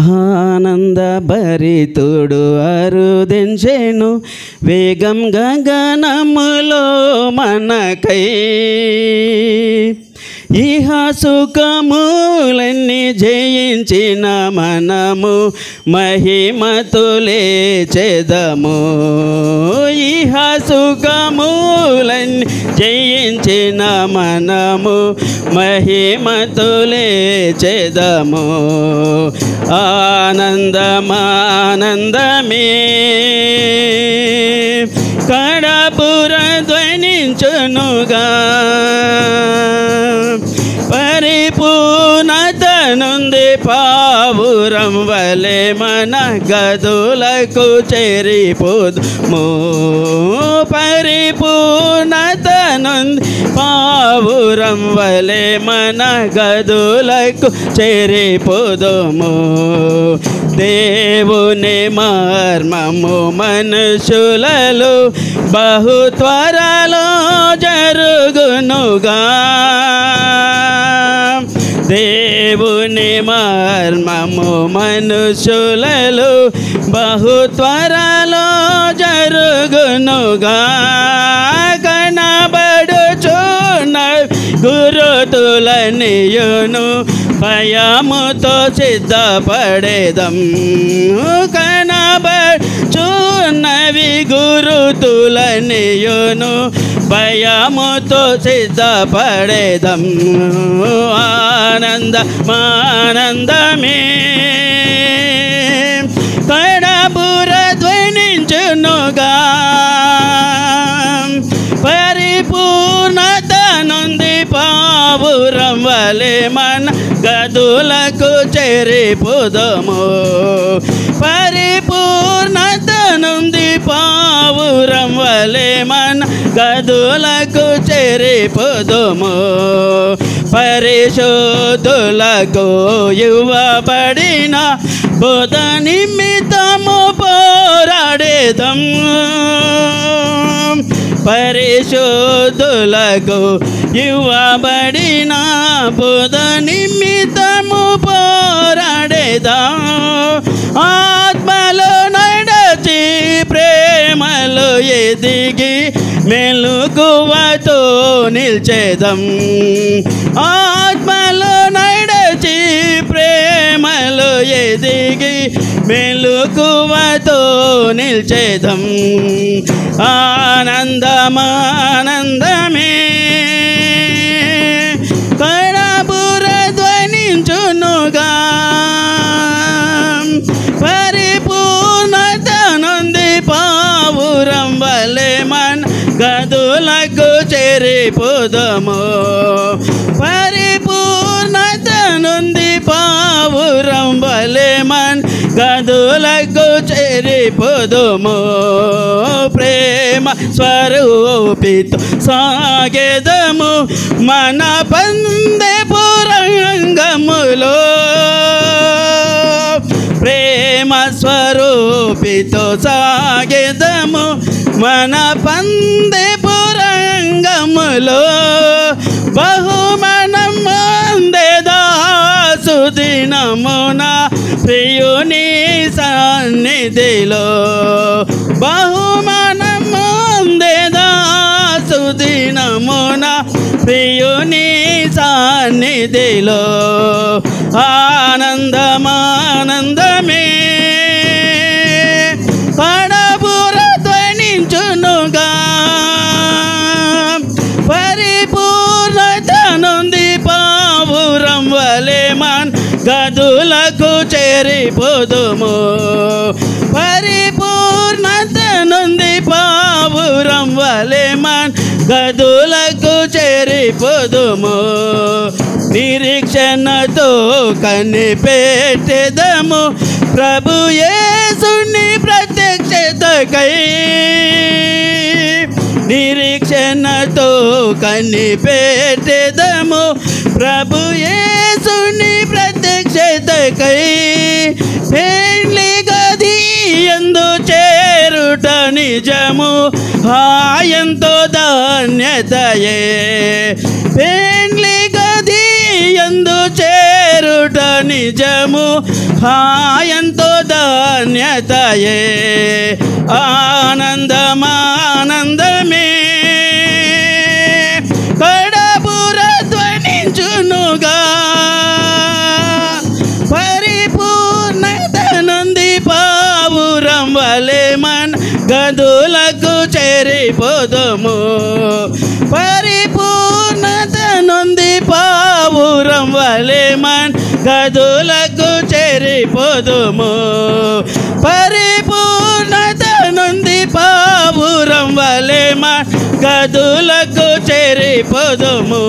ఆనంద భరితుడు అరుదించెను వేగం గగనములో మనకై ఇహ సుఖములన్నీ జయించిన మనము మహిమతో లేచెదము. ఇహ సుఖములన్నీ జయించిన మనము మహిమతో లేచెదము. ఆనందమానందమే కడపుర ధ్వనించునుగా పరిపూర్ణత నుండి పావురం వలె మన గదులకు చేరిపోదుము. పరిపూర్ణత నుండి పావురం వలె మన గదులకు చేరిపోదుము. దేవుని మర్మము మనుషులలో బహు త్వరలో జరుగునుగా. దేవుని మర్మము మనుషులలో బహు త్వరలో జరుగునుగా. కనబడుచున్న గురుతులనియును భయముతో సిద్ధపడేదం. కనబడుచున్నవి గురుతులనియును భయముతో సిద్ధపడేదం. ఆనందమానందమే కడపుర ధ్వనించునుగా పరిపూర్ణత నుండి పావురం వలె మన గదులకు చేరిపోదుము. పరిపూర్ణత నుండి పావురం వలె మన గదులకు చేరిపోదుము. పరిశుద్ధులకు ఇవ్వబడిన బోధ నిమిత్తము పోరాడేదం. పరిశుద్ధులకు ఇవ్వబడిన బోధ నిమిత్తము పోరాడేదం. ఆత్మలో నడచి ప్రేమలో ఎదిగి మెలకువతో నిల్చేదం. ఆత్మలో నడచి ప్రేమలో ఎదిగి మెలకువతో నిల్చేదం. ఆనందమానందమే కడపుర ధ్వనించునుగా పరిపూర్ణత నుండి పావురం వలె మన గదులకు చేరిపోదుము. పరిపూర్ణత నుండి పావురం వలె మన గదులకు చేరిపోదుము. ప్రేమ స్వరూపితో సాగెదము మన పందెపు రంగములో. ప్రేమ స్వరూపితో సాగెదము మన పందెపు రంగములో. బహుమానం పొందేదా సుదినమున ప్రియుని సన్నిధిలో. బహుమానం పొందేదా సుదినమున ప్రియుని సన్నిధిలో. ఆనందమానందమే కడపుర ధ్వనించునుగా పరిపూర్ణత నుండి పావురం వలె మన గదులకు చేరిపోదుము. పరిపూర్ణత నుండి పావురం వలె మన గదులకు చేరిపోదుము. నిరీక్షణతో కనిపెట్టెదము ప్రభు యేసుని ప్రత్యక్షతకై. నిరీక్షణతో కనిపెట్టెదము ప్రభు యేసుని ప్రత్యక్షతకై. పెండ్లి గది యందు చేరుట నిజము ఎంతో ధన్యతయే. పెండ్లి గది యందు చేరుట నిజము ఎంతో ధన్యతయే ఆనందమానందమే కడబుర ధ్వనించునుగా పరిపూర్ణత నుండి పావురం వలె మన గదులకు చేరిపోదుము పరిపూర్ణత నుండి పావురం వలె మన గదులకు చేరిపోదుము పరిపూర్ణత నుండి పావురం వలె మన గదులకు చేరిపోదుము